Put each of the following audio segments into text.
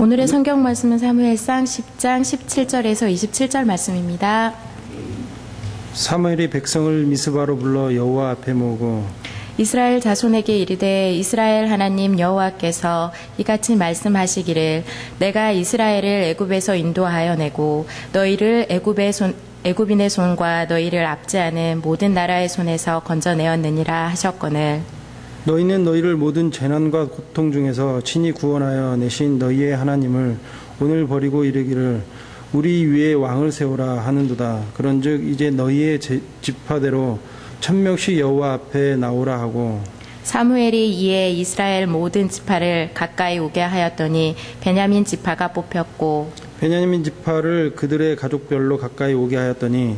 오늘의 성경 말씀은 사무엘상 10장 17절에서 27절 말씀입니다. 사무엘이 백성을 미스바로 불러 여호와 앞에 모으고 이스라엘 자손에게 이르되 이스라엘 하나님 여호와께서 이같이 말씀하시기를 내가 이스라엘을 애굽에서 인도하여 내고 너희를 애굽인의 손과 너희를 압제하는 모든 나라의 손에서 건져내었느니라 하셨거늘 너희는 너희를 모든 재난과 고통 중에서 친히 구원하여 내신 너희의 하나님을 오늘 버리고 이르기를 우리 위에 왕을 세우라 하는도다. 그런즉 이제 너희의 지파대로 1000명씩 여호와 앞에 나오라 하고 사무엘이 이에 이스라엘 모든 지파를 가까이 오게 하였더니 베냐민 지파가 뽑혔고 베냐민 지파를 그들의 가족별로 가까이 오게 하였더니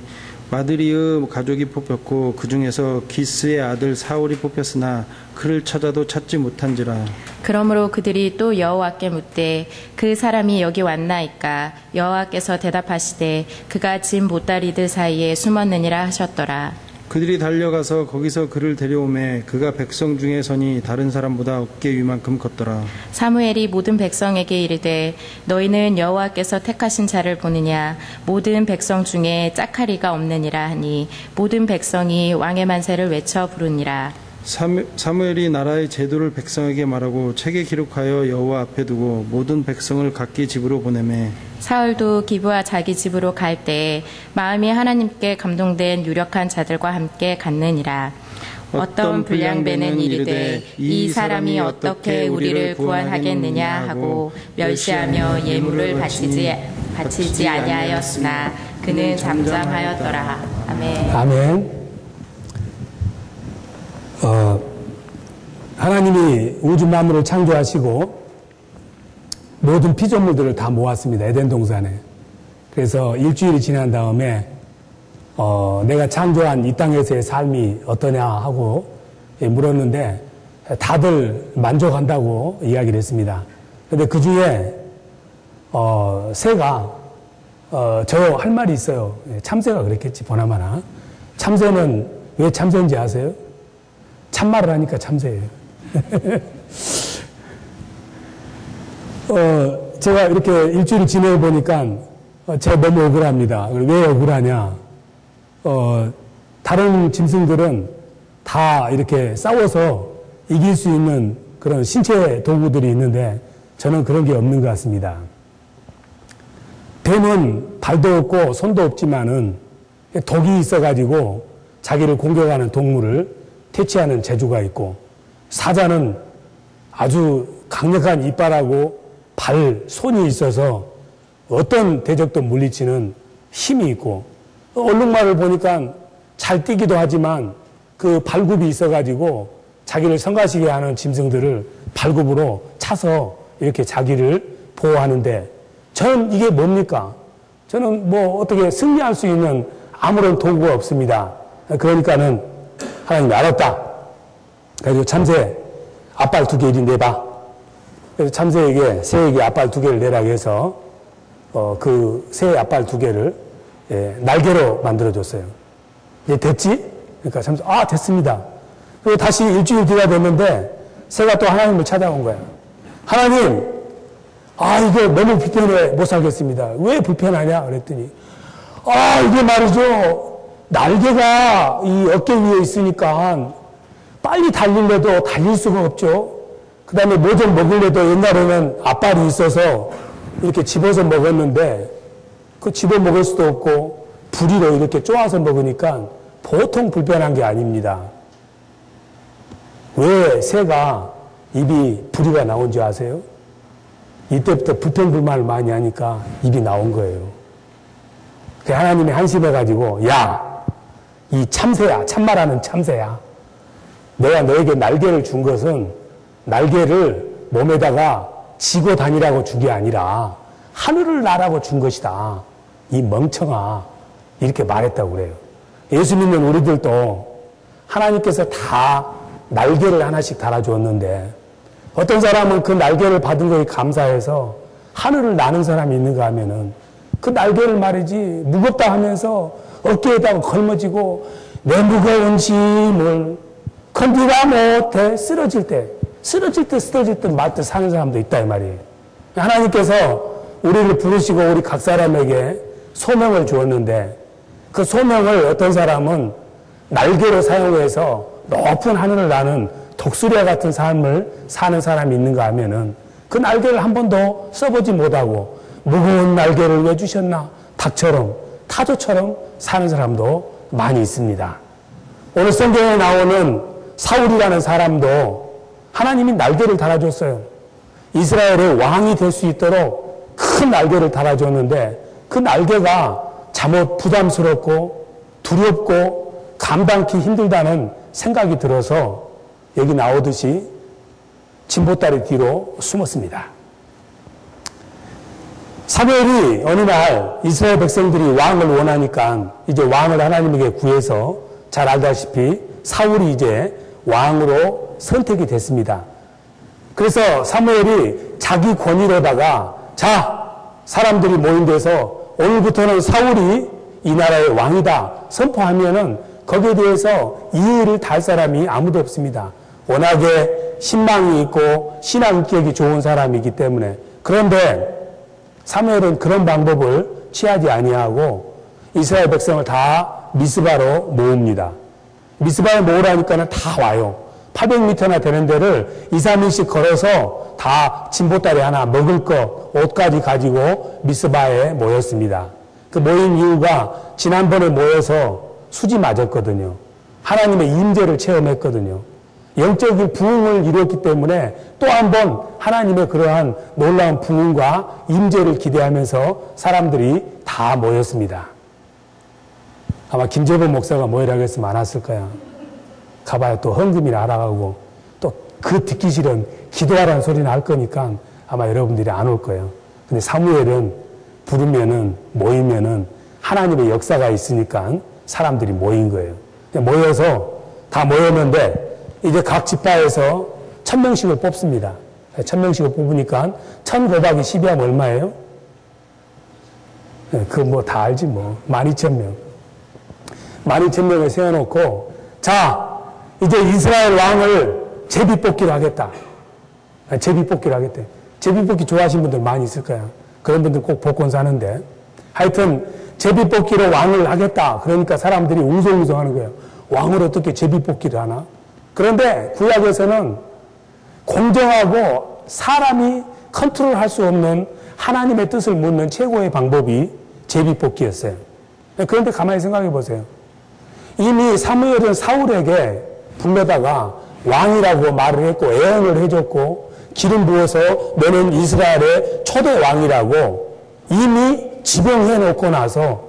마드리의 가족이 뽑혔고 그 중에서 기스의 아들 사울이 뽑혔으나 그를 찾아도 찾지 못한지라. 그러므로 그들이 또 여호와께 묻되 그 사람이 여기 왔나이까 여호와께서 대답하시되 그가 짐 보따리들 사이에 숨었느니라 하셨더라. 그들이 달려가서 거기서 그를 데려오매 그가 백성 중에 서니 다른 사람보다 어깨 위만큼 컸더라. 사무엘이 모든 백성에게 이르되 너희는 여호와께서 택하신 자를 보느냐 모든 백성 중에 짝하리가 없느니라 하니 모든 백성이 왕의 만세를 외쳐 부르니라. 사무엘이 나라의 제도를 백성에게 말하고 책에 기록하여 여호와 앞에 두고 모든 백성을 각기 집으로 보내매 사울도 기브와 자기 집으로 갈 때에 마음이 하나님께 감동된 유력한 자들과 함께 갔느니라. 어떤 불량배는 이르되 이 사람이 어떻게 우리를 구원하겠느냐 하고 멸시하며 예물을 바치지 아니하였으나 그는 잠잠하였더라. 아멘. 아멘. 하나님이 우주 만물을 창조하시고 모든 피조물들을 다 모았습니다. 에덴 동산에. 그래서 일주일이 지난 다음에 내가 창조한 이 땅에서의 삶이 어떠냐 하고 물었는데 다들 만족한다고 이야기를 했습니다. 그런데 그 중에 새가 저 할 말이 있어요. 참새가 그랬겠지 보나마나. 참새는 왜 참새인지 아세요? 참말을 하니까 참새예요. 제가 이렇게 일주일 지내고 보니까 제가 너무 억울합니다. 왜 억울하냐? 다른 짐승들은 다 이렇게 싸워서 이길 수 있는 그런 신체 도구들이 있는데 저는 그런 게 없는 것 같습니다. 뱀은 발도 없고 손도 없지만은 독이 있어가지고 자기를 공격하는 동물을 퇴치하는 재주가 있고 사자는 아주 강력한 이빨하고 발, 손이 있어서 어떤 대적도 물리치는 힘이 있고 얼룩말을 보니까 잘 뛰기도 하지만 그 발굽이 있어가지고 자기를 성가시게 하는 짐승들을 발굽으로 차서 이렇게 자기를 보호하는데 저는 이게 뭡니까? 저는 뭐 어떻게 승리할 수 있는 아무런 도구가 없습니다. 그러니까는 하나님이 알았다. 그래서 참새 앞발 2개 이리 내봐. 그래서 참새에게 새에게 앞발 2개를 내라고 해서 그 새 앞발 2개를 날개로 만들어줬어요. 이제 됐지? 그러니까 참새 됐습니다. 그리고 다시 일주일 뒤가 됐는데 새가 또 하나님을 찾아온 거야. 하나님, 이거 너무 불편해 못 살겠습니다. 왜 불편하냐? 그랬더니 이게 말이죠. 날개가 이 어깨 위에 있으니까 빨리 달리려도 달릴 수가 없죠. 그 다음에 뭐 좀 먹으려도 옛날에는 앞발이 있어서 이렇게 집어서 먹었는데 그 집어 먹을 수도 없고 부리로 이렇게 쪼아서 먹으니까 보통 불편한 게 아닙니다. 왜 새가 입이 부리가 나온 줄 아세요? 이때부터 불평불만을 많이 하니까 입이 나온 거예요. 하나님이 한심해가지고 이 참새야, 참말하는 참새야. 내가 너에게 날개를 준 것은 날개를 몸에다가 지고 다니라고 준 게 아니라 하늘을 나라고 준 것이다. 이 멍청아. 이렇게 말했다고 그래요. 예수 믿는 우리들도 하나님께서 다 날개를 하나씩 달아주었는데 어떤 사람은 그 날개를 받은 거에 감사해서 하늘을 나는 사람이 있는가 하면은 그 날개를 말이지 무겁다 하면서 어깨에다가 걸머지고 내 무거운 짐을 건디가 못해 쓰러질 때 쓰러질 듯 말 듯 사는 사람도 있다 이 말이에요. 하나님께서 우리를 부르시고 우리 각 사람에게 소명을 주었는데 그 소명을 어떤 사람은 날개로 사용해서 높은 하늘을 나는 독수리와 같은 삶을 사는 사람이 있는가 하면은 그 날개를 한 번도 써보지 못하고 무거운 날개를 왜 주셨나? 닭처럼, 타조처럼 사는 사람도 많이 있습니다. 오늘 성경에 나오는 사울이라는 사람도 하나님이 날개를 달아줬어요. 이스라엘의 왕이 될 수 있도록 큰 날개를 달아줬는데 그 날개가 잠옷 부담스럽고 두렵고 감당기 힘들다는 생각이 들어서 여기 나오듯이 진보다리 뒤로 숨었습니다. 사무엘이 어느 날 이스라엘 백성들이 왕을 원하니까 이제 왕을 하나님에게 구해서 잘 알다시피 사울이 이제 왕으로 선택이 됐습니다. 그래서 사무엘이 자기 권위로다가 자, 사람들이 모인 데서 오늘부터는 사울이 이 나라의 왕이다 선포하면은 거기에 대해서 이의를 달 사람이 아무도 없습니다. 워낙에 신망이 있고 신앙격이 좋은 사람이기 때문에. 그런데 사무엘은 그런 방법을 취하지 아니하고 이스라엘 백성을 다 미스바로 모읍니다. 미스바에 모으라니까는 다 와요. 800m나 되는 데를 2, 3일씩 걸어서 다 진보다리 하나 먹을 것, 옷까지 가지고 미스바에 모였습니다. 그 모인 이유가 지난번에 모여서 수지 맞았거든요. 하나님의 임재를 체험했거든요. 영적인 부흥을 이뤘기 때문에 또 한 번 하나님의 그러한 놀라운 부흥과 임재를 기대하면서 사람들이 다 모였습니다. 아마 김재범 목사가 모이라고 했으면 안 왔을까요? 가봐야 또 헌금이나 알아가고 또 그 듣기 싫은 기도하라는 소리는 할 거니까 아마 여러분들이 안 올 거예요. 근데 사무엘은 부르면은 모이면은 하나님의 역사가 있으니까 사람들이 모인 거예요. 모여서 다 모였는데 이제 각 지파에서 1000명씩을 뽑습니다. 1000명씩을 뽑으니까 1000 곱하기 10이 하면 얼마예요? 그거 뭐 다 알지 뭐. 12,000명. 12,000명을 세워놓고 자 이제 이스라엘 왕을 제비뽑기를 하겠다. 제비뽑기를 하겠대. 제비뽑기 좋아하시는 분들 많이 있을 거야. 그런 분들 꼭 복권 사는데 하여튼 제비뽑기로 왕을 하겠다. 그러니까 사람들이 웅성웅성 하는 거예요. 왕을 어떻게 제비뽑기를 하나? 그런데 구약에서는 공정하고 사람이 컨트롤할 수 없는 하나님의 뜻을 묻는 최고의 방법이 제비뽑기였어요. 그런데 가만히 생각해 보세요. 이미 사무엘은 사울에게 불러다가 왕이라고 말을 했고 애언을 해줬고 기름 부어서 너는 이스라엘의 초대 왕이라고 이미 지명해 놓고 나서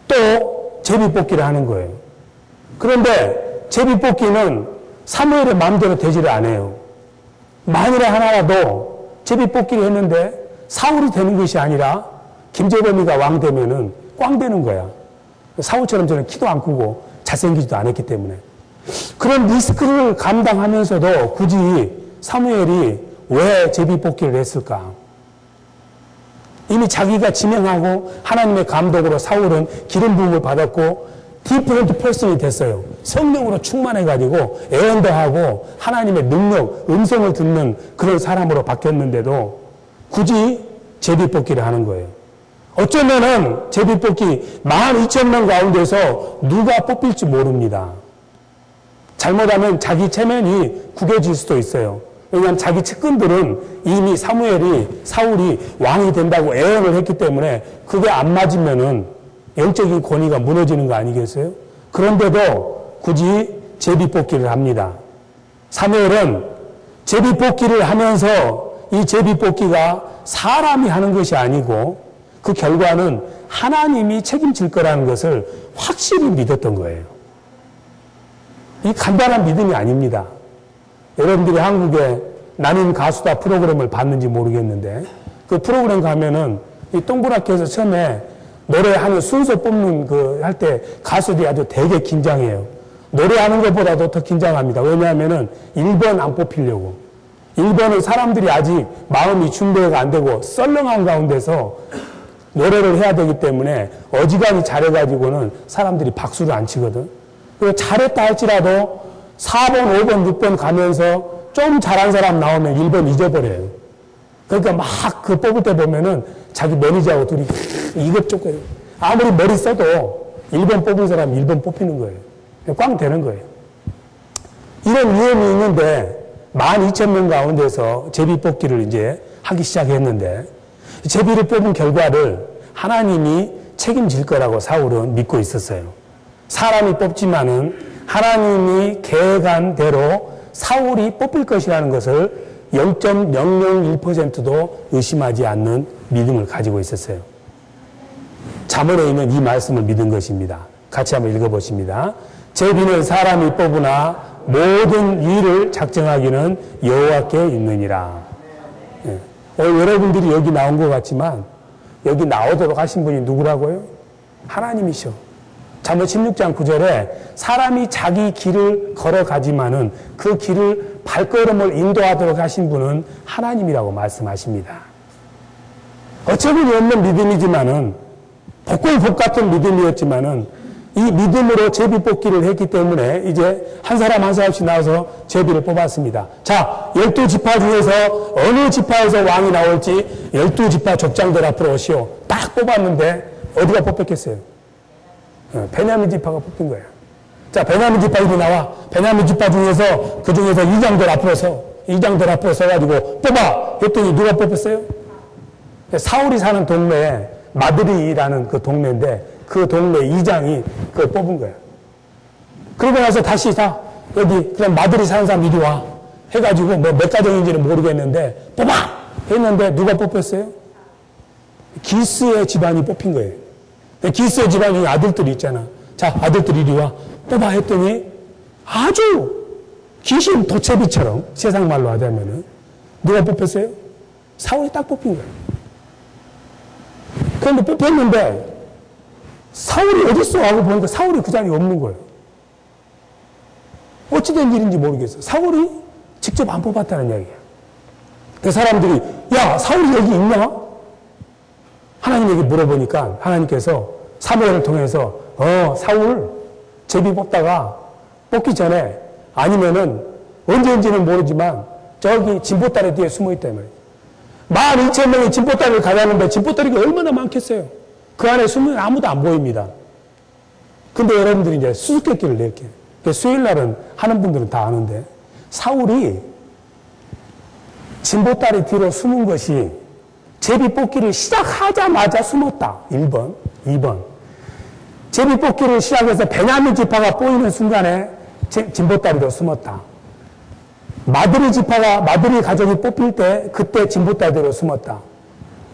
또 제비뽑기를 하는 거예요. 그런데 제비뽑기는 사무엘의 마음대로 되지를 않아요. 만일에 하나라도 제비뽑기를 했는데 사울이 되는 것이 아니라 김재범이가 왕 되면은 꽝 되는 거야. 사울처럼 저는 키도 안 크고 잘생기지도 않았기 때문에. 그런 리스크를 감당하면서도 굳이 사무엘이 왜 제비뽑기를 했을까? 이미 자기가 지명하고 하나님의 감독으로 사울은 기름 부음을 받았고 디프런트 퍼슨이 됐어요. 성령으로 충만해가지고 애언도 하고 하나님의 능력, 음성을 듣는 그런 사람으로 바뀌었는데도 굳이 제비뽑기를 하는 거예요. 어쩌면은 제비뽑기 12,000명 가운데서 누가 뽑힐지 모릅니다. 잘못하면 자기 체면이 구겨질 수도 있어요. 왜냐하면 자기 측근들은 이미 사울이 왕이 된다고 애언을 했기 때문에 그게 안 맞으면은 영적인 권위가 무너지는 거 아니겠어요? 그런데도 굳이 제비뽑기를 합니다. 사무엘은 제비뽑기를 하면서 이 제비뽑기가 사람이 하는 것이 아니고 그 결과는 하나님이 책임질 거라는 것을 확실히 믿었던 거예요. 이 간단한 믿음이 아닙니다. 여러분들이 한국에 나는 가수다 프로그램을 봤는지 모르겠는데 그 프로그램 가면은 이 동그랗게해서 처음에 노래하는 순서 뽑는 할 때 가수들이 아주 되게 긴장해요. 노래하는 것보다도 더 긴장합니다. 왜냐하면은 1번 안 뽑히려고. 1번은 사람들이 아직 마음이 준비가 안 되고 썰렁한 가운데서 노래를 해야 되기 때문에 어지간히 잘해가지고는 사람들이 박수를 안 치거든. 그리고 잘했다 할지라도 4번, 5번, 6번 가면서 좀 잘한 사람 나오면 1번 잊어버려요. 그러니까 막 그 뽑을 때 보면은 자기 매니저하고 둘이 이것저것 아무리 머리 써도 1번 뽑은 사람 1번 뽑히는 거예요. 꽝 되는 거예요. 이런 위험이 있는데 12,000명 가운데서 제비 뽑기를 이제 하기 시작했는데 제비를 뽑은 결과를 하나님이 책임질 거라고 사울은 믿고 있었어요. 사람이 뽑지만은 하나님이 계획한 대로 사울이 뽑힐 것이라는 것을 0.001%도 의심하지 않는 믿음을 가지고 있었어요. 잠언에 있는 이 말씀을 믿은 것입니다. 같이 한번 읽어보십니다. 제비는 사람이 뽑으나 모든 일을 작정하기는 여호와께 있느니라. 예. 오늘 여러분들이 여기 나온 것 같지만 여기 나오도록 하신 분이 누구라고요? 하나님이셔. 잠언 16장 9절에 사람이 자기 길을 걸어가지만은 그 길을 발걸음을 인도하도록 하신 분은 하나님이라고 말씀하십니다. 어처구니 없는 믿음이지만은 복골복 같은 믿음이었지만은 이 믿음으로 제비 뽑기를 했기 때문에 이제 한 사람 한 사람씩 나와서 제비를 뽑았습니다. 자, 12지파 중에서 어느 지파에서 왕이 나올지 12지파 족장들 앞으로 오시오. 딱 뽑았는데 어디가 뽑혔겠어요? 베냐민 지파가 뽑힌 거예요. 자, 베냐민 지파 이리 나와. 베냐민 지파 중에서 그 중에서 이장들 앞으로 서가지고 뽑아. 했더니 누가 뽑혔어요? 사울이 사는 동네에 마드리라는 그 동네인데 그 동네 이장이 그걸 뽑은 거야. 그러고 나서 다시 자 여기 그럼 마드리 사는 사람 이리 와 해가지고 뭐 몇 가정인지는 모르겠는데 뽑아 했는데 누가 뽑혔어요? 기스의 집안이 뽑힌 거예요. 기스의 집안이 아들들이 있잖아. 자, 아들들이 이리 와 뽑아 했더니 아주 귀신 도채비처럼 세상 말로 하자면은 누가 뽑혔어요? 사울이 딱 뽑힌 거예요. 그런데 뽑혔는데 사울이 어딨어? 하고 보니까 사울이 그 자리에 없는 거예요. 어찌된 일인지 모르겠어. 사울이 직접 안 뽑았다는 이야기야. 그 사람들이 야, 사울이 여기 있나? 하나님에게 물어보니까 하나님께서 사무엘을 통해서 사울 제비 뽑다가 뽑기 전에 아니면은 언제인지는 모르지만 저기 진보다리 뒤에 숨어있다 이 말이에요. 12,000명이 진보다리를 가려는데 진보다리가 얼마나 많겠어요. 그 안에 숨으면 아무도 안 보입니다. 근데 여러분들이 이제 수수께끼를 낼게요. 수요일 날은 하는 분들은 다 아는데 사울이 진보다리 뒤로 숨은 것이 제비 뽑기를 시작하자마자 숨었다. 1번. 2번. 제비 뽑기를 시작해서 베냐민 지파가 보이는 순간에 진보다리로 숨었다. 마드리 가족이 뽑힐 때 그때 진보다리로 숨었다.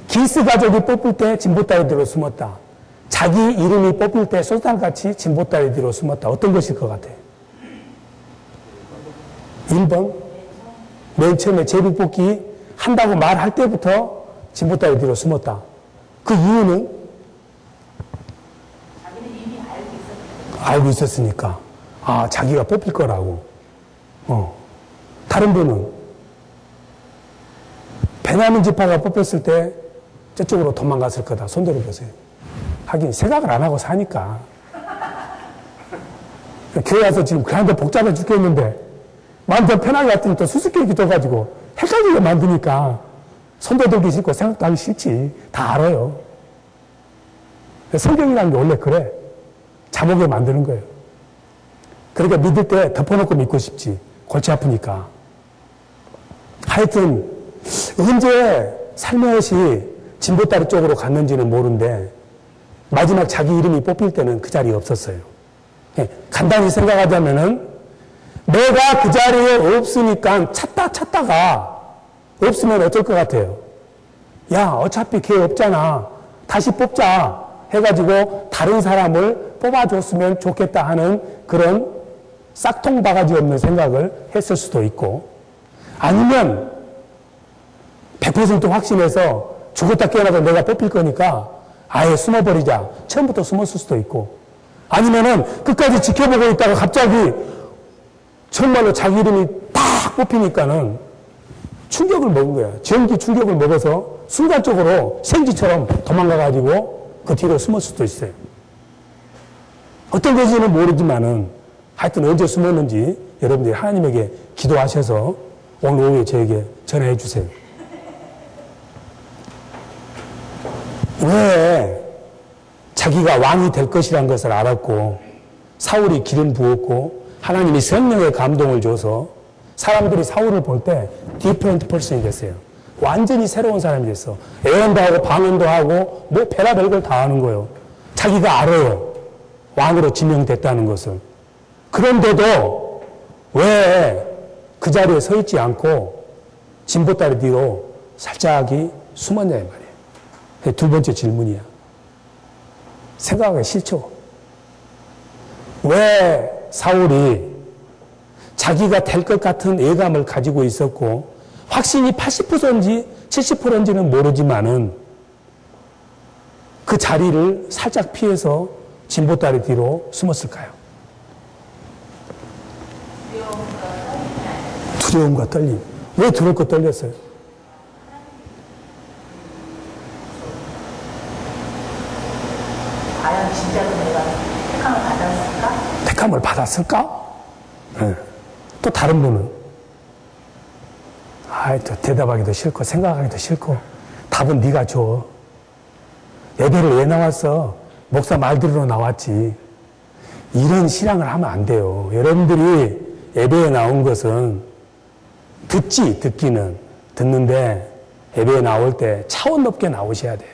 기스 가족이 뽑힐 때 진보다리 뒤로 숨었다. 자기 이름이 뽑힐 때 솔당같이 진보다리 뒤로 숨었다. 어떤 것일 것 같아요? 1번. 맨 처음에 제비 뽑기 한다고 말할 때부터 진보다리 뒤로 숨었다. 그 이유는? 자기는 이미 알고 있었으니까. 아, 자기가 뽑힐 거라고. 다른 분은? 베냐민 지파가 뽑혔을 때 저쪽으로 도망갔을 거다. 손 들어보세요. 하긴 생각을 안 하고 사니까. 교회 와서 지금 그한테 복잡해 죽겠는데 마음 더 편하게 왔더니 또 수수께끼 떠가지고 헷갈리게 만드니까 손도 들기 싫고 생각도 하기 싫지. 다 알아요. 성경이라는 게 원래 그래. 자목에 만드는 거예요. 그러니까 믿을 때 덮어놓고 믿고 싶지. 골치 아프니까. 하여튼 언제 살며시 진보다리 쪽으로 갔는지는 모르는데 마지막 자기 이름이 뽑힐 때는 그 자리에 없었어요. 간단히 생각하자면은 내가 그 자리에 없으니까 찾다가 없으면 어쩔 것 같아요? 야, 어차피 걔 없잖아. 다시 뽑자 해가지고 다른 사람을 뽑아줬으면 좋겠다 하는 그런 싹통 바가지 없는 생각을 했을 수도 있고 아니면 100% 확신해서 죽었다 깨어나도 내가 뽑힐 거니까 아예 숨어버리자. 처음부터 숨었을 수도 있고 아니면은 끝까지 지켜보고 있다가 갑자기 정말로 자기 이름이 딱 뽑히니까는 충격을 먹은 거야. 전기 충격을 먹어서 순간적으로 생쥐처럼 도망가가지고 그 뒤로 숨을 수도 있어요. 어떤 것인지는 모르지만은 하여튼 언제 숨었는지 여러분들이 하나님에게 기도하셔서 오늘 오후에 저에게 전해해 주세요. 왜 자기가 왕이 될 것이라는 것을 알았고 사울이 기름 부었고 하나님이 성령의 감동을 줘서 사람들이 사울을 볼 때 디퍼런트 퍼슨이 됐어요. 완전히 새로운 사람이 됐어. 애언도 하고 방언도 하고 뭐 별의별 걸 다 하는 거예요. 자기가 알아요. 왕으로 지명됐다는 것을. 그런데도 왜 그 자리에 서 있지 않고 진보다리 뒤로 살짝이 숨었냐 이 말이에요. 두 번째 질문이야. 생각하기 싫죠? 왜 사울이 자기가 될 것 같은 예감을 가지고 있었고 확신이 80%인지 70%인지는 모르지만은 그 자리를 살짝 피해서 진보다리 뒤로 숨었을까요? 두려움과 떨림. 왜 두렵고 떨렸어요? 과연 진짜로 내가 택함을 받았을까? 택함을 받았을까? 네. 또 다른 분은 또 대답하기도 싫고 생각하기도 싫고 답은 네가 줘. 예배를 왜 나왔어? 목사 말 들으러 나왔지. 이런 신앙을 하면 안 돼요. 여러분들이 예배에 나온 것은 듣기는 듣는데 예배에 나올 때 차원 높게 나오셔야 돼.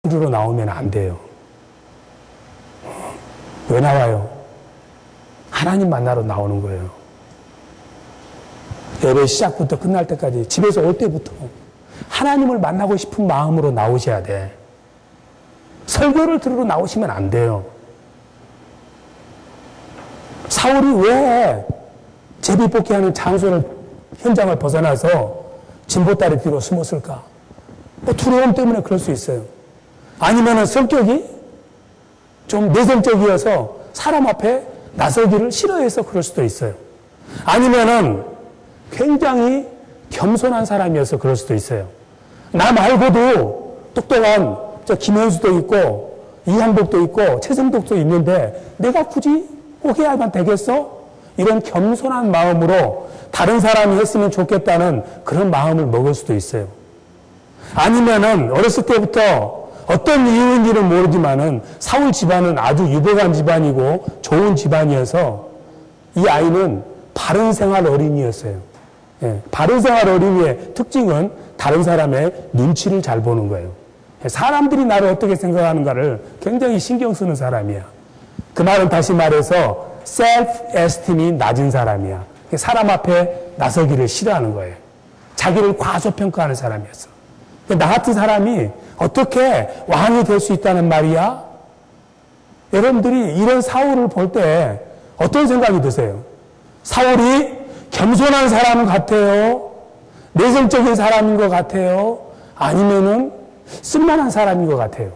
들으러 나오면 안 돼요. 왜 나와요? 하나님 만나러 나오는 거예요. 예배 시작부터 끝날 때까지 집에서 올 때부터 하나님을 만나고 싶은 마음으로 나오셔야 돼. 설교를 들으러 나오시면 안 돼요. 사울이 왜 제비뽑기하는 현장을 벗어나서 진보다리 뒤로 숨었을까? 두려움 때문에 그럴 수 있어요. 아니면은 성격이 좀 내성적이어서 사람 앞에 나서기를 싫어해서 그럴 수도 있어요. 아니면은 굉장히 겸손한 사람이어서 그럴 수도 있어요. 나 말고도 똑똑한 김현수도 있고 이한복도 있고 최성덕도 있는데 내가 굳이 꼭 해야만 되겠어? 이런 겸손한 마음으로 다른 사람이 했으면 좋겠다는 그런 마음을 먹을 수도 있어요. 아니면은 어렸을 때부터 어떤 이유인지는 모르지만은 사울 집안은 아주 유복한 집안이고 좋은 집안이어서 이 아이는 바른 생활 어린이였어요. 예, 바른 생활 어린이의 특징은 다른 사람의 눈치를 잘 보는 거예요. 사람들이 나를 어떻게 생각하는가를 굉장히 신경 쓰는 사람이야. 그 말은 다시 말해서 self-esteem이 낮은 사람이야. 사람 앞에 나서기를 싫어하는 거예요. 자기를 과소평가하는 사람이었어. 나 같은 사람이 어떻게 왕이 될 수 있다는 말이야? 여러분들이 이런 사울을 볼 때 어떤 생각이 드세요? 사울이 겸손한 사람 같아요? 내성적인 사람인 것 같아요? 아니면은 쓸만한 사람인 것 같아요?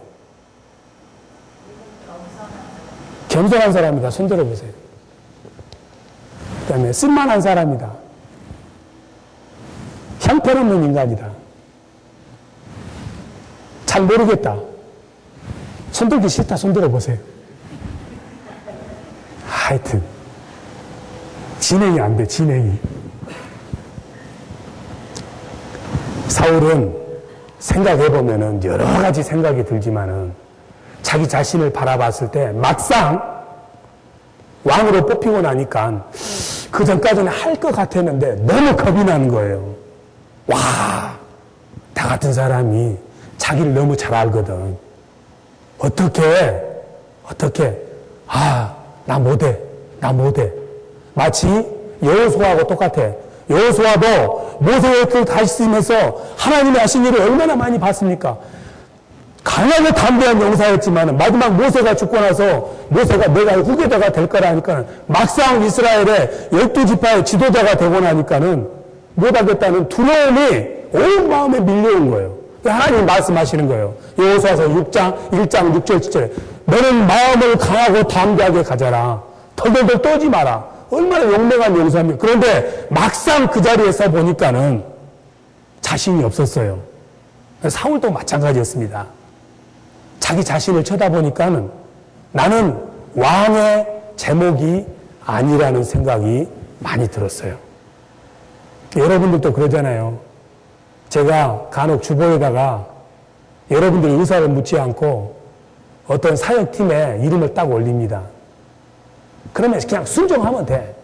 겸손한 사람이다. 손 들어보세요. 그 다음에 쓸만한 사람이다. 형편없는 인간이다. 잘 모르겠다. 손 들기 싫다. 손 들어보세요. 하여튼 진행이 안 돼. 진행이. 사울은 생각해보면은 여러 가지 생각이 들지만은 자기 자신을 바라봤을 때 막상 왕으로 뽑히고 나니까 그 전까지는 할 것 같았는데 너무 겁이 나는 거예요. 와, 나 같은 사람이 자기를 너무 잘 알거든. 어떻게, 나 못해. 마치 여호수아하고 똑같아. 여호수아도 모세의 그 다시 쓰면서 하나님이 하신 일을 얼마나 많이 봤습니까? 강하게 담대한 용사였지만 마지막 모세가 죽고 나서 모세가 내가 후계자가 될 거라니까 막상 이스라엘의 12지파의 지도자가 되고 나니까는 못하겠다는 두려움이 온 마음에 밀려온 거예요. 하나님 말씀하시는 거예요. 여호수아서 6장 1장 6절 7절에 너는 마음을 강하고 담대하게 가져라. 덜덜덜 떠지 마라. 얼마나 용맹한 용사입니까? 그런데 막상 그 자리에 서 보니까는 자신이 없었어요. 사울도 마찬가지였습니다. 자기 자신을 쳐다보니까는 나는 왕의 제목이 아니라는 생각이 많이 들었어요. 여러분들도 그러잖아요. 제가 간혹 주보에다가 여러분들의 의사를 묻지 않고 어떤 사역팀에 이름을 딱 올립니다. 그러면 그냥 순종하면 돼.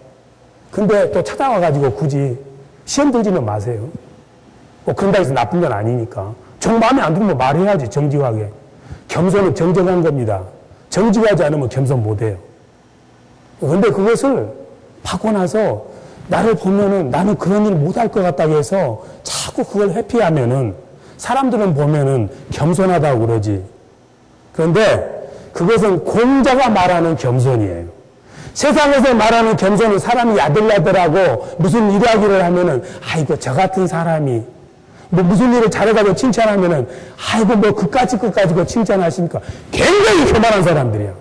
근데 또 찾아와가지고 굳이 시험 들지는 마세요. 뭐 그런다고 해서 나쁜 건 아니니까. 정 마음에 안 들면 말해야지, 정직하게. 겸손은 정정한 겁니다. 정직하지 않으면 겸손 못해요. 근데 그것을 받고 나서 나를 보면은 나는 그런 일 못할 것 같다고 해서 자꾸 그걸 회피하면은 사람들은 보면은 겸손하다고 그러지. 그런데 그것은 공자가 말하는 겸손이에요. 세상에서 말하는 겸손은 사람이 야들야들하고 무슨 이야기를 하면은 아이고 저 같은 사람이 뭐 무슨 일을 잘해가지고 칭찬하면은 아이고 뭐 그까짓 칭찬하시니까 굉장히 교만한 사람들이야.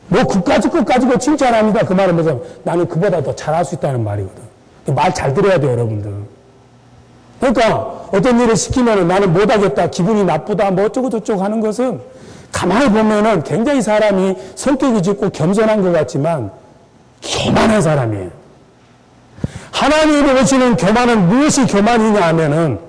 뭐 그까짓 칭찬합니다. 그 말은 뭐냐면 나는 그보다 더 잘할 수 있다는 말이거든. 말 잘 들어야 돼요, 여러분들. 그러니까 어떤 일을 시키면은 나는 못하겠다, 기분이 나쁘다, 뭐 어쩌고 저쩌고 하는 것은 가만히 보면은 굉장히 사람이 성격이 짙고 겸손한 것 같지만 교만한 사람이에요. 하나님이 보시는 교만은 무엇이 교만이냐 하면은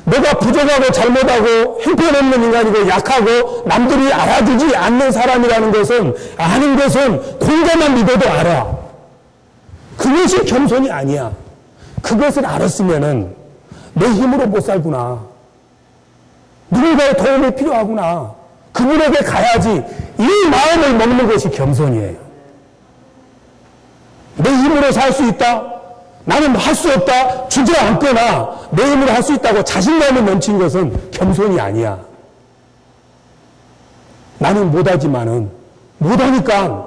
내가 부족하고 잘못하고 형편없는 인간이고 약하고 남들이 알아주지 않는 사람이라는 것은 아는 것은 공자만 믿어도 알아. 그것이 겸손이 아니야. 그것을 알았으면은 내 힘으로 못 살구나. 누군가의 도움이 필요하구나. 그분에게 가야지. 이 마음을 먹는 것이 겸손이에요. 내 힘으로 살 수 있다. 나는 할 수 없다. 주저앉거나 내 힘으로 할 수 있다고 자신감이 넘친 것은 겸손이 아니야. 나는 못하지만은 못하니까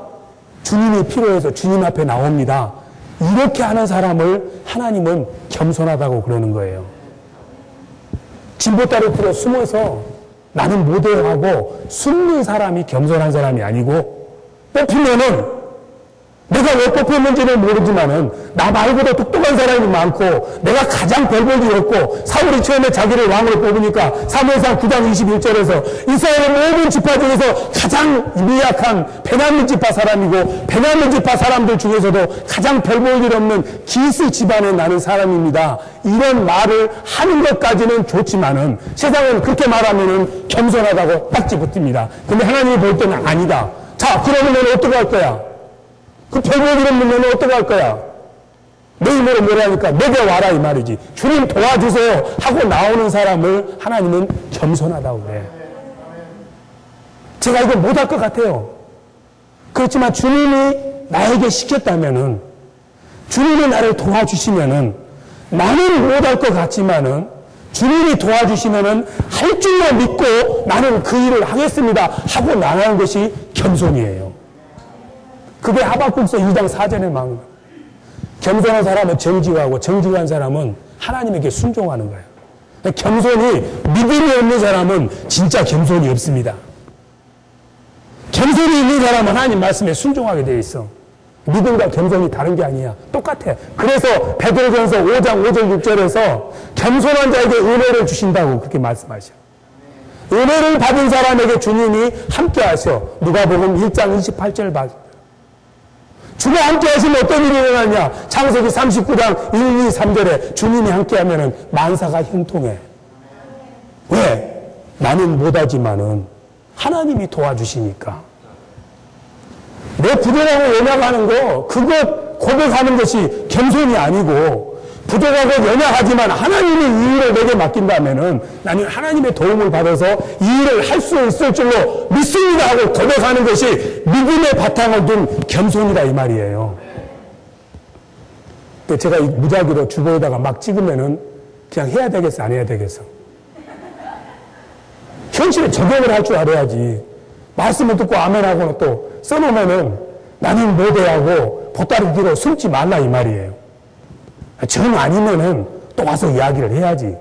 주님이 필요해서 주님 앞에 나옵니다. 이렇게 하는 사람을 하나님은 겸손하다고 그러는 거예요. 진보다리 풀에 숨어서 나는 못해요 하고 숨는 사람이 겸손한 사람이 아니고 뽑히면은 내가 왜 뽑혔는지는 모르지만은 나 말고도 똑똑한 사람이 많고 내가 가장 별 볼일이 없고 사울이 처음에 자기를 왕으로 뽑으니까 사무엘상 9장 21절에서 이스라엘 모든 지파 중에서 가장 미약한 베냐민 지파 사람이고 베냐민 지파 사람들 중에서도 가장 별 볼일 없는 기스 집안에 나는 사람입니다. 이런 말을 하는 것까지는 좋지만은 세상은 그렇게 말하면은 겸손하다고 딱지 붙습니다. 근데 하나님이 볼 때는 아니다. 자, 그러면 너는 어떻게 할 거야? 그 별볼 이름 묻면 어떻게 할 거야? 내 힘으로 뭐라니까 내게 와라 이 말이지. 주님 도와주세요 하고 나오는 사람을 하나님은 겸손하다고 그래. 제가 이거 못할 것 같아요. 그렇지만 주님이 나에게 시켰다면은 주님이 나를 도와주시면은 나는 못할 것 같지만은 주님이 도와주시면은 할 줄로 믿고 나는 그 일을 하겠습니다 하고 나가는 것이 겸손이에요. 그게 하박국서 2장 4절의 마음. 겸손한 사람은 정직하고 정직한 사람은 하나님에게 순종하는 거예요. 겸손이 믿음이 없는 사람은 진짜 겸손이 없습니다. 겸손이 있는 사람은 하나님 말씀에 순종하게 되어 있어. 믿음과 겸손이 다른 게 아니야. 똑같아. 그래서 베드로전서 5장 5절 6절에서 겸손한 자에게 은혜를 주신다고 그렇게 말씀하셔. 은혜를 받은 사람에게 주님이 함께 하셔. 누가복음 1장 28절 봐. 주가 함께 하시면 어떤 일이 일어나냐? 창세기 39장 1, 2, 3절에 주님이 함께 하면은 만사가 형통해. 왜? 나는 못하지만은 하나님이 도와주시니까. 내 부족하고 연약하는 거, 그거 고백하는 것이 겸손이 아니고, 부족하고 연약하지만 하나님이 이 일을 내게 맡긴다면은 나는 하나님의 도움을 받아서 이 일을 할 수 있을 줄로 믿습니다 하고 고백하는 것이 믿음의 바탕을 둔 겸손이다 이 말이에요. 근데 제가 무작위로 주보에다가 막 찍으면은 그냥 해야 되겠어 안 해야 되겠어? 현실에 적용을 할 줄 알아야지. 말씀을 듣고 아멘하고는 또 써놓으면은 나는 못해하고 보따리 뒤로 숨지 말라 이 말이에요. 정 아니면은 또 와서 이야기를 해야지.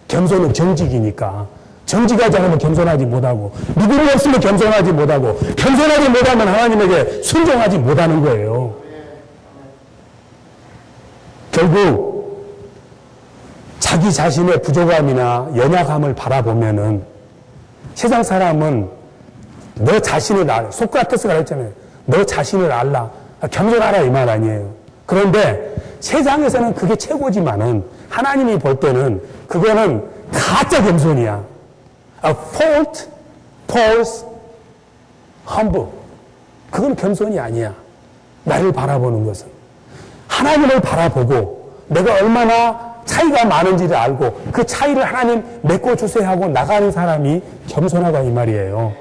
겸손은 정직이니까. 정직하지 않으면 겸손하지 못하고, 믿음이 없으면 겸손하지 못하고, 겸손하지 못하면 하나님에게 순종하지 못하는 거예요. 결국 자기 자신의 부족함이나 연약함을 바라보면은 세상 사람은 너 자신을 알아. 소크라테스가 그랬잖아요. 너 자신을 알라. 겸손하라 이 말 아니에요. 그런데 세상에서는 그게 최고지만은 하나님이 볼 때는 그거는 가짜 겸손이야. A false humble. 그건 겸손이 아니야. 나를 바라보는 것은 하나님을 바라보고 내가 얼마나 차이가 많은지를 알고 그 차이를 하나님 메꿔주세요 하고 나가는 사람이 겸손하다 이 말이에요.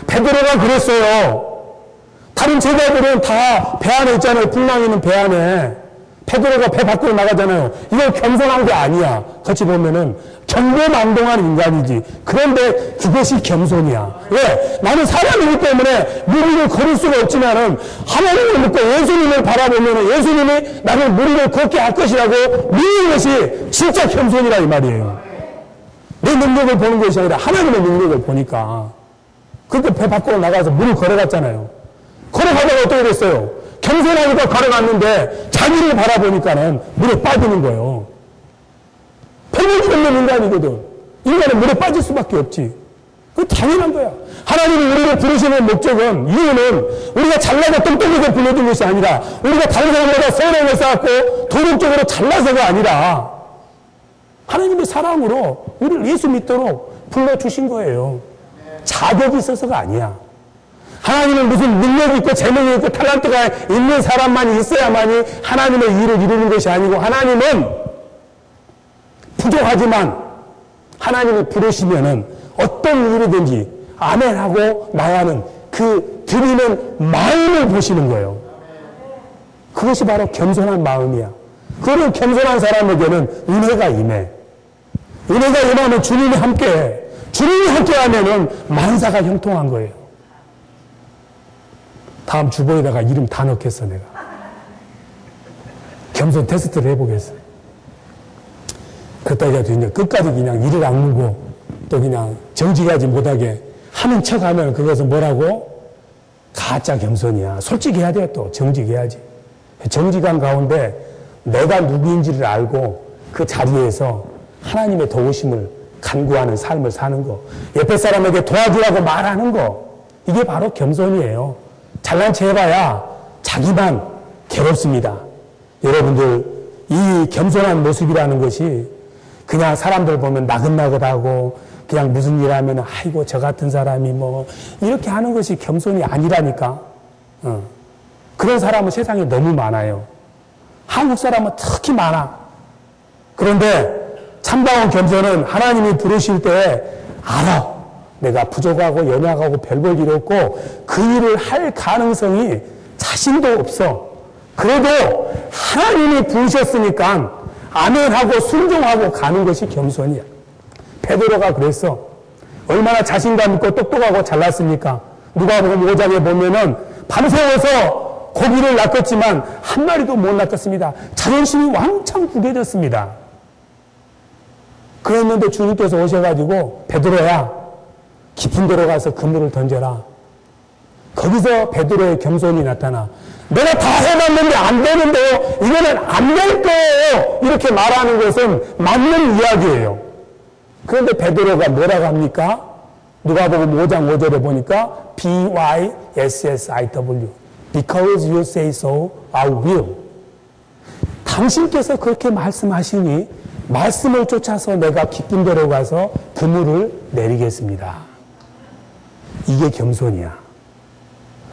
베드로가 그랬어요. 다른 제자들은 다 배 안에 있잖아요. 풍랑이는 배 안에. 베드로가 배 밖으로 나가잖아요. 이건 겸손한 게 아니야. 같이 보면은 경고망동한 인간이지. 그런데 그것이 겸손이야. 왜? 나는 사람이기 때문에 무리를 걸을 수가 없지만은 하나님을 믿고 예수님을 바라보면은 예수님이 나를 무리를 걷게 할 것이라고 믿는 것이 진짜 겸손이라 이 말이에요. 내 능력을 보는 것이 아니라 하나님의 능력을 보니까. 그러니까 배 밖으로 나가서 물을 걸어갔잖아요. 걸어가다가 어떻게 됐어요? 겸손하니까 걸어갔는데 자기를 바라보니까는 물에 빠지는 거예요. 별볼일 없는 인간이거든. 인간은 물에 빠질 수밖에 없지. 그거 당연한 거야. 하나님이 우리를 부르시는 목적은, 이유는 우리가 잘나고 똑똑하게 불러준 것이 아니라 우리가 다른 사람보다 선행을 쌓았고 도덕적으로 잘나서가 아니라 하나님의 사랑으로 우리를 예수 믿도록 불러주신 거예요. 자격이 있어서가 아니야. 하나님은 무슨 능력이 있고 재능이 있고 탤런트가 있는 사람만이 있어야만이 하나님의 일을 이루는 것이 아니고 하나님은 부족하지만 하나님이 부르시면은 어떤 일이든지 아멘하고 나가는 그 드리는 마음을 보시는 거예요. 그것이 바로 겸손한 마음이야. 그런 겸손한 사람에게는 은혜가 임해. 은혜가 임하면 주님이 함께해. 주님이 함께하면은 만사가 형통한 거예요. 다음 주보에다가 이름 다 넣겠어, 내가. 겸손 테스트를 해보겠어. 그렇다 해가지고 이제 끝까지 그냥 이를 악물고 또 그냥 정직하지 못하게 하는 척 하면 그것은 뭐라고? 가짜 겸손이야. 솔직해야 돼, 또. 정직해야지. 정직한 가운데 내가 누구인지를 알고 그 자리에서 하나님의 도우심을 간구하는 삶을 사는 거. 옆에 사람에게 도와주라고 말하는 거. 이게 바로 겸손이에요. 잘난 체 해봐야 자기만 괴롭습니다. 여러분들, 이 겸손한 모습이라는 것이 그냥 사람들 보면 나긋나긋하고 그냥 무슨 일 하면 아이고 저 같은 사람이 뭐 이렇게 하는 것이 겸손이 아니라니까. 그런 사람은 세상에 너무 많아요. 한국 사람은 특히 많아. 그런데 참다운 겸손은 하나님이 부르실 때 알아. 내가 부족하고 연약하고 별 볼 일 없고 그 일을 할 가능성이 자신도 없어. 그래도 하나님이 부르셨으니까 아멘하고 순종하고 가는 것이 겸손이야. 베드로가 그랬어. 얼마나 자신감 있고 똑똑하고 잘났습니까? 누가복음 5장에 보면은 밤새워서 고기를 낚았지만 한 마리도 못 낚았습니다. 자존심이 왕창 구겨졌습니다. 그랬는데 주님께서 오셔가지고 베드로야 깊은 데로 가서 그물을 던져라. 거기서 베드로의 겸손이 나타나. 내가 다 해봤는데 안 되는데요. 이거는 안 될 거예요. 이렇게 말하는 것은 맞는 이야기예요. 그런데 베드로가 뭐라고 합니까? 누가복음 5장 5절에 보니까 BYSSIW Because you say so, I will. 당신께서 그렇게 말씀하시니 말씀을 쫓아서 내가 깊은 데로 가서 그물을 내리겠습니다. 이게 겸손이야.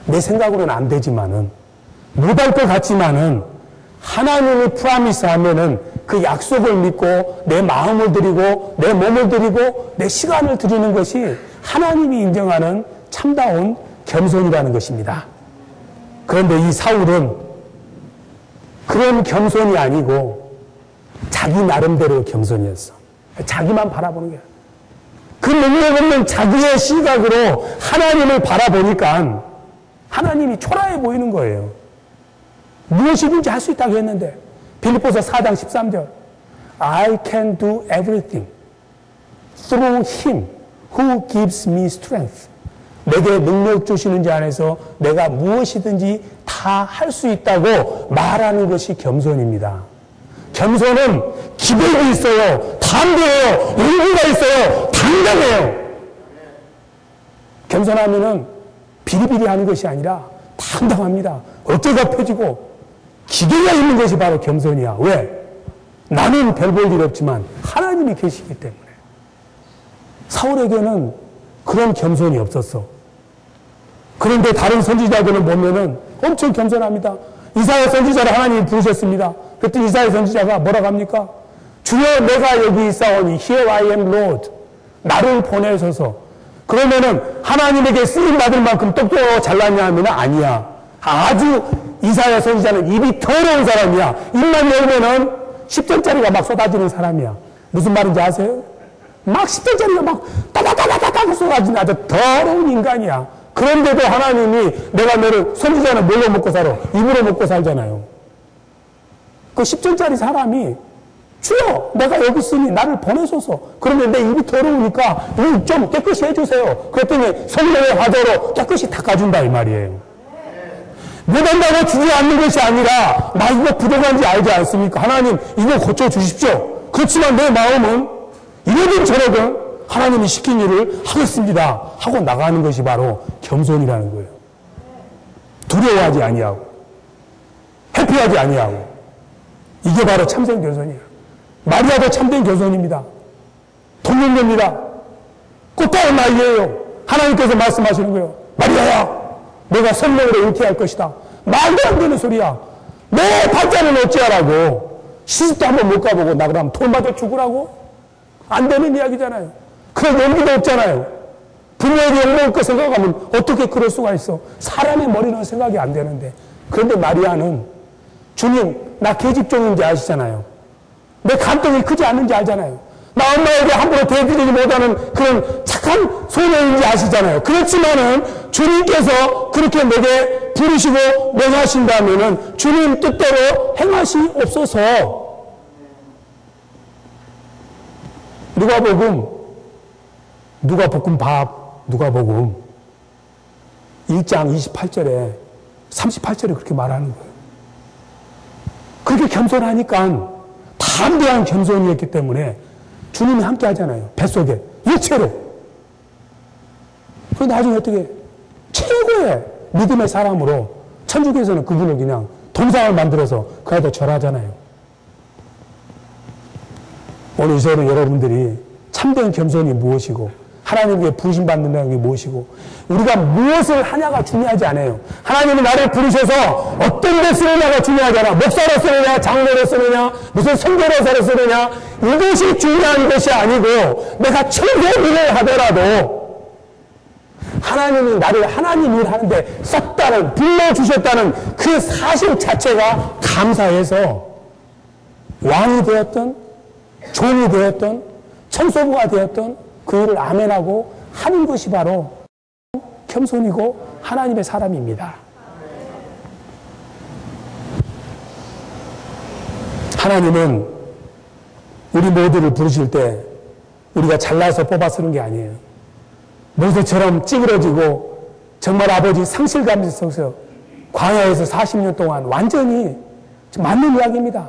내 생각으로는 안 되지만은 못할 것 같지만은 하나님이 프라미스 하면은 그 약속을 믿고 내 마음을 드리고 내 몸을 드리고 내 시간을 드리는 것이 하나님이 인정하는 참다운 겸손이라는 것입니다. 그런데 이 사울은 그런 겸손이 아니고 자기 나름대로 겸손이었어. 자기만 바라보는 거야. 그 능력 없는 자기의 시각으로 하나님을 바라보니까 하나님이 초라해 보이는 거예요. 무엇이든지 할 수 있다고 했는데 빌립보서 4장 13절 I can do everything through him who gives me strength. 내게 능력 주시는 자 안에서 내가 무엇이든지 다 할 수 있다고 말하는 것이 겸손입니다. 겸손은 기백이 있어요. 담대해요. 의무가 있어요. 당당해요. 겸손하면은 비리비리하는 것이 아니라 당당합니다. 어깨가 펴지고 기계가 있는 것이 바로 겸손이야. 왜? 나는 별 볼 일 없지만 하나님이 계시기 때문에. 사울에게는 그런 겸손이 없었어. 그런데 다른 선지자들은 보면은 엄청 겸손합니다. 이사야 선지자를 하나님이 부르셨습니다. 그랬더니 이사야 선지자가 뭐라고 합니까? 주여 내가 여기 있사오니 Here I am Lord. 나를 보내소서. 그러면은 하나님에게 쓰임받을 만큼 똑똑하고 잘났냐 하면 아니야. 아주 이사야 선지자는 입이 더러운 사람이야. 입만 열면은 10전짜리가 막 쏟아지는 사람이야. 무슨 말인지 아세요? 막 10전짜리가 막 따다다다다다 쏟아지는 아주 더러운 인간이야. 그런데도 하나님이 내가 너를 선지자는 뭘로 먹고 살아? 입으로 먹고 살잖아요. 그 10전짜리 사람이 주여 내가 여기 있으니 나를 보내소서. 그러면 내 입이 더러우니까 입 좀 깨끗이 해주세요. 그랬더니 성령의 화자로 깨끗이 닦아준다 이 말이에요. 못한다고 주지 않는 것이 아니라 나 이거 부족한지 알지 않습니까? 하나님 이거 고쳐주십시오. 그렇지만 내 마음은 이러든 저러든 하나님이 시킨 일을 하겠습니다 하고 나가는 것이 바로 겸손이라는 거예요. 두려워하지 아니하고 회피하지 아니하고 이게 바로 참된 겸손이에요. 마리아도 참된 겸손입니다. 동년녀입니다. 꽃다운 나이에요. 하나님께서 말씀하시는 거예요. 마리아야 내가 성령으로 잉태할 것이다. 말도 안 되는 소리야. 내 발자는 어찌하라고. 시집도 한번 못 가보고 나 그러면 돌 맞아 죽으라고? 안 되는 이야기잖아요. 그럴 용기도 없잖아요. 부모에게 욕먹을 거 생각하면 어떻게 그럴 수가 있어. 사람의 머리는 생각이 안 되는데. 그런데 마리아는 주님 나 계집종인지 아시잖아요. 내 간통이 크지 않는지 알잖아요. 나 엄마에게 함부로 대드리지 못하는 그런 착한 소녀인지 아시잖아요. 그렇지만은 주님께서 그렇게 내게 부르시고 명하신다면은 주님 뜻대로 행하시옵소서. 누가복음 밥, 누가복음 1장 28절에 38절에 그렇게 말하는 거예요. 그렇게 겸손하니까 담대한 겸손이었기 때문에 주님이 함께 하잖아요. 뱃속에 일체로. 그런데 나중에 어떻게 최고의 믿음의 사람으로 천주교에서는 그분을 그냥 동상을 만들어서 그 아이도 절하잖아요. 오늘 이 시간에 여러분들이 참된 겸손이 무엇이고 하나님께 부르심받는다는 게 무엇이고 우리가 무엇을 하냐가 중요하지 않아요. 하나님이 나를 부르셔서 어떤 데 쓰느냐가 중요하지 않아. 목사로 쓰느냐 장로로 쓰느냐 무슨 선교사로 쓰느냐 이것이 중요한 것이 아니고 내가 천국 일을 하더라도 하나님이 나를 하나님 일 하는데 썼다는 불러주셨다는 그 사실 자체가 감사해서 왕이 되었던 종이 되었던 청소부가 되었던 그 일을 아멘하고 하는 것이 바로 겸손이고 하나님의 사람입니다. 하나님은 우리 모두를 부르실 때 우리가 잘나서 뽑아 쓰는 게 아니에요. 모세처럼 찌그러지고 정말 아버지 상실감이 있어서 광야에서 40년 동안 완전히 맞는 이야기입니다.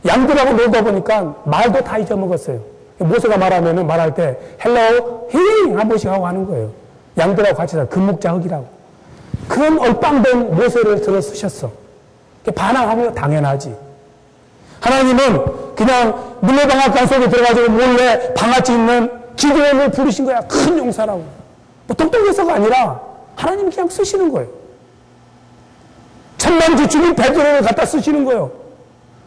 양들하고 놀다 보니까 말도 다 잊어먹었어요. 모세가 말할 때 헬로우 히 한 번씩 하고 하는 거예요. 양들하고 같이 살 금묵자흑이라고. 그런 얼빵된 모세를 들어 쓰셨어. 반항하면 당연하지. 하나님은 그냥 물레방앗간 속에 들어가지고 몰래 방아찌 있는 기드온을 부르신 거야. 큰 용사라고. 뭐 똑똑해서가 아니라 하나님이 그냥 쓰시는 거예요. 천만지축인 베드로를 갖다 쓰시는 거예요.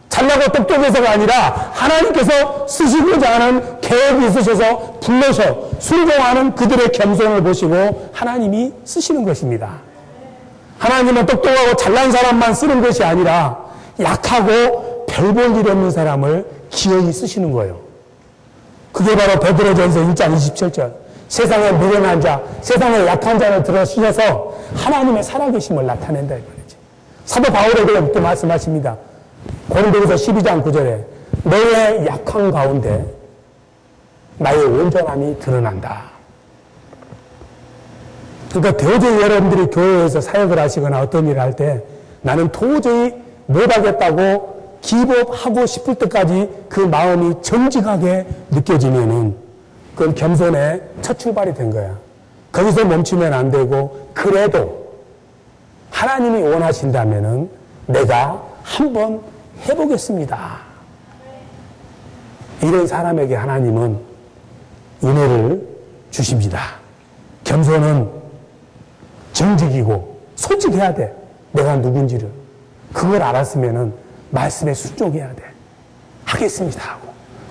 잘나고 똑똑해서가 아니라 하나님께서 쓰시고자 하는 계획이 있으셔서 불러서 순종하는 그들의 겸손을 보시고 하나님이 쓰시는 것입니다. 하나님은 똑똑하고 잘난 사람만 쓰는 것이 아니라 약하고 별 볼 일 없는 사람을 기어이 쓰시는 거예요. 그게 바로 베드로전서 1장 27절. 세상에 미련한 자, 세상에 약한 자를 들어 쓰셔서 하나님의 살아계심을 나타낸다 이 말이죠. 사도 바울에게 이렇게 말씀하십니다. 고린도후서 12장 9절에 너의 약한 가운데 나의 온전함이 드러난다. 그러니까 도저히 여러분들이 교회에서 사역을 하시거나 어떤 일을 할 때 나는 도저히 못하겠다고 기법하고 싶을 때까지 그 마음이 정직하게 느껴지면은 그건 겸손의 첫 출발이 된 거야. 거기서 멈추면 안 되고 그래도 하나님이 원하신다면은 내가 한번 해보겠습니다. 이런 사람에게 하나님은 은혜를 주십니다. 겸손은 정직이고 솔직해야 돼. 내가 누군지를. 그걸 알았으면은 말씀에 순종해야 돼. 하겠습니다 하고.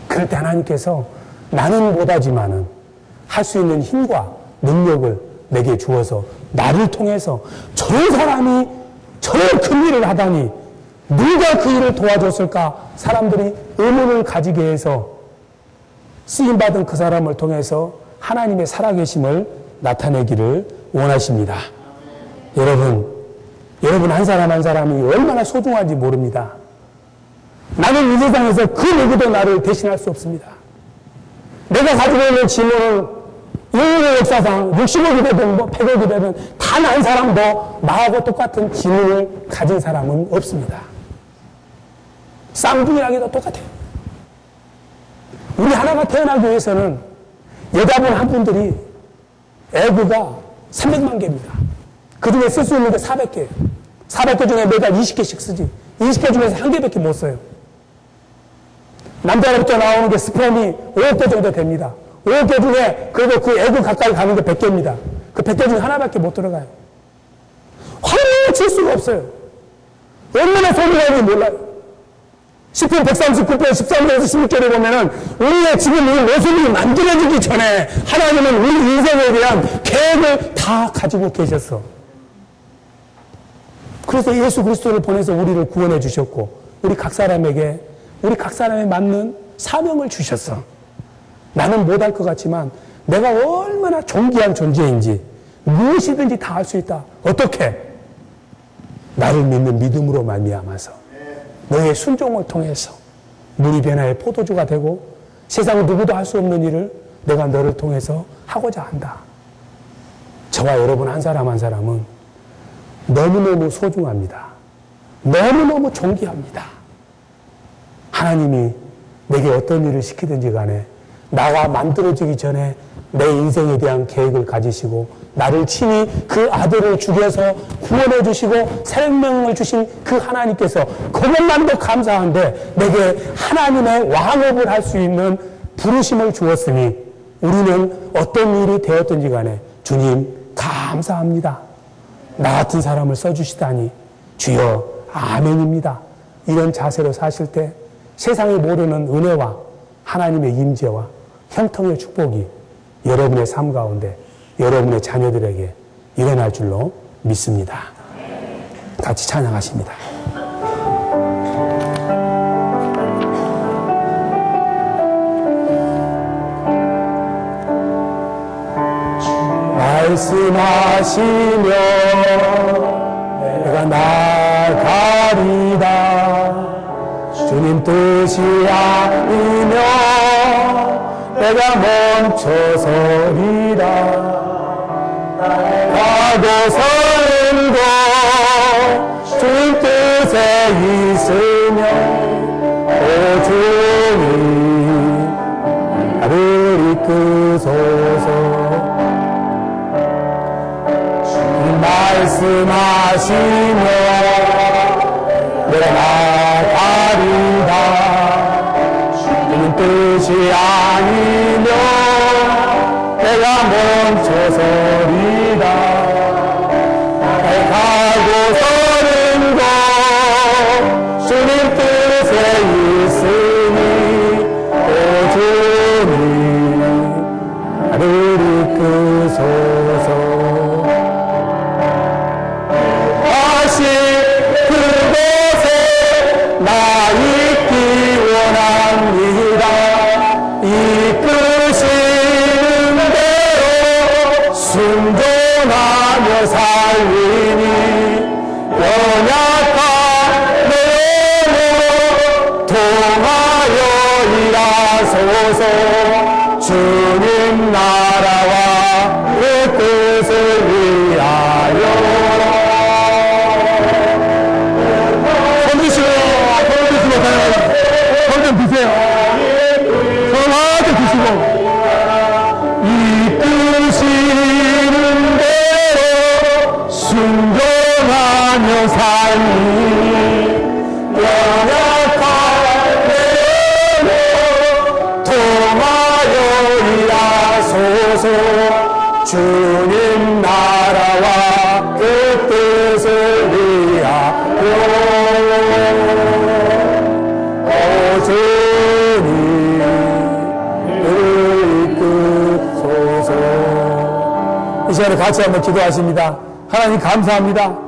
그럴 때 하나님께서 나는 못하지만은 할 수 있는 힘과 능력을 내게 주어서 나를 통해서 저런 사람이 저런 큰 일을 하다니 누가 그 일을 도와줬을까? 사람들이 의문을 가지게 해서 쓰임받은 그 사람을 통해서 하나님의 살아계심을 나타내기를 원하십니다. 여러분 한 사람 한 사람이 얼마나 소중한지 모릅니다. 나는 이 세상에서 그 누구도 나를 대신할 수 없습니다. 내가 가지고 있는 지문은 인류의 역사상 60억이 되든 100억이 되든 단 한 사람도 나하고 똑같은 지문을 가진 사람은 없습니다. 쌍둥이라기도 똑같아요. 우리 하나가 태어나기 위해서는 여자분 한 분들이 에그가 300만 개입니다. 그 중에 쓸 수 있는 게 400개예요. 400개 중에 매달 20개씩 쓰지. 20개 중에서 한 개밖에 못 써요. 남자로부터 나오는 게 스팸이 5억 개 정도 됩니다. 5억 개 중에 그래도 그 에그 가까이 가는 게 100개입니다. 그 100개 중에 하나밖에 못 들어가요. 화를 칠 수가 없어요. 얼마나 소중한지 몰라요. 10편 139편 13절에서 16절에 보면은 우리의 지금 이 모습이 만들어지기 전에 하나님은 우리 인생에 대한 계획을 다 가지고 계셨어. 그래서 예수 그리스도를 보내서 우리를 구원해 주셨고 우리 각 사람에 맞는 사명을 주셨어. 나는 못할 것 같지만 내가 얼마나 존귀한 존재인지 무엇이든지 다 할 수 있다. 어떻게? 나를 믿는 믿음으로 말미암아서 너의 순종을 통해서 물이 변화의 포도주가 되고 세상 누구도 할 수 없는 일을 내가 너를 통해서 하고자 한다. 저와 여러분 한 사람 한 사람은 너무너무 소중합니다. 너무너무 존귀합니다. 하나님이 내게 어떤 일을 시키든지 간에 나가 만들어지기 전에 내 인생에 대한 계획을 가지시고 나를 친히 그 아들을 죽여서 구원해 주시고 생명을 주신 그 하나님께서 그것만도 감사한데 내게 하나님의 왕업을 할 수 있는 부르심을 주었으니 우리는 어떤 일이 되었든지 간에 주님 감사합니다. 나 같은 사람을 써주시다니 주여 아멘입니다. 이런 자세로 사실 때 세상이 모르는 은혜와 하나님의 임재와 형통의 축복이 여러분의 삶 가운데 여러분의 자녀들에게 일어날 줄로 믿습니다. 같이 찬양하십니다. 말씀하시며 내가 나가리다. 주님 뜻이 아니면 내가 멈춰서리라. 가고서는 것 주님 뜻에 있으며 오주님 나를 이끄소서. 주님 말씀하시며 내가 나가리다. 주님 뜻이 아니면 내가 멈춰서리다. 가고서는 것 주님 뜻에 있으니 오주님 나를 이끄소서. 다시 그곳에 나 있기 원합니다. 이끄시는 대로 순종하며 살리니 연약한 내 영혼 통하여 일하소서. 주님 나라와 그 뜻을 위하여. 손 드시고 손 좀 드세요. 손 드시고 이끄시는 대로 순종하며 살니 연약한 내 영혼 통하여 일하소서. 이끌소서. 주님 나라와 그 뜻을 위하여 오 주님 이끌소서. 이 시간에 같이 한번 기도하십니다. 하나님 감사합니다.